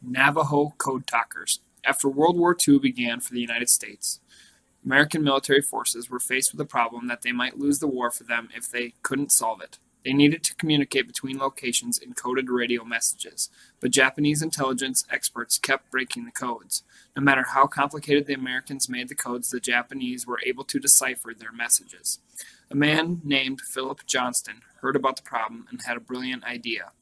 Navajo Code Talkers. After World War II began for the United States, American military forces were faced with the problem that they might lose the war for them if they couldn't solve it. They needed to communicate between locations in coded radio messages, but Japanese intelligence experts kept breaking the codes. No matter how complicated the Americans made the codes, the Japanese were able to decipher their messages. A man named Philip Johnston heard about the problem and had a brilliant idea.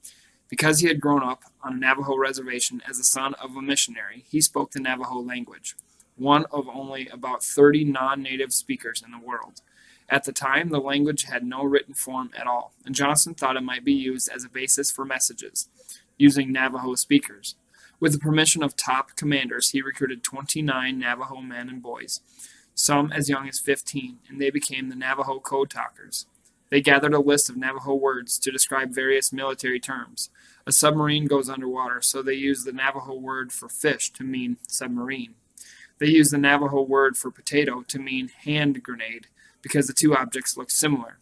Because he had grown up on a Navajo reservation as the son of a missionary, he spoke the Navajo language, one of only about 30 non-native speakers in the world. At the time, the language had no written form at all, and Johnson thought it might be used as a basis for messages, using Navajo speakers. With the permission of top commanders, he recruited 29 Navajo men and boys, some as young as 15, and they became the Navajo Code Talkers. They gathered a list of Navajo words to describe various military terms. A submarine goes underwater, so they use the Navajo word for fish to mean submarine. They use the Navajo word for potato to mean hand grenade, because the two objects look similar.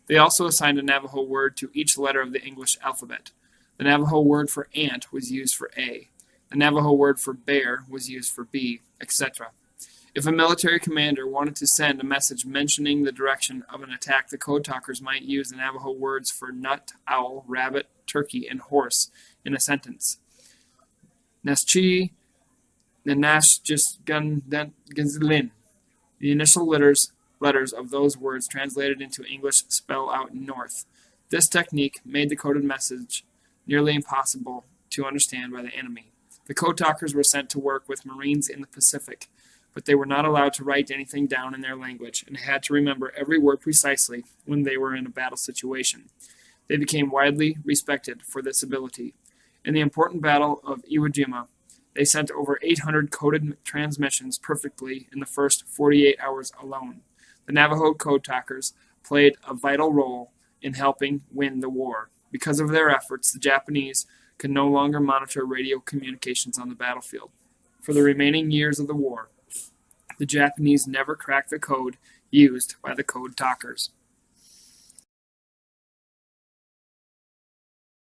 They also assigned a Navajo word to each letter of the English alphabet. The Navajo word for ant was used for A. The Navajo word for bear was used for B, etc. If a military commander wanted to send a message mentioning the direction of an attack, the code talkers might use the Navajo words for nut, owl, rabbit, turkey, and horse in a sentence. Naschi, Nanashjisgunzlin. The initial letters of those words translated into English spell out north. This technique made the coded message nearly impossible to understand by the enemy. The code talkers were sent to work with Marines in the Pacific, but they were not allowed to write anything down in their language and had to remember every word precisely when they were in a battle situation. They became widely respected for this ability. In the important Battle of Iwo Jima, they sent over 800 coded transmissions perfectly in the first 48 hours alone. The Navajo Code Talkers played a vital role in helping win the war. Because of their efforts, the Japanese could no longer monitor radio communications on the battlefield. For the remaining years of the war, the Japanese never cracked the code used by the Code Talkers.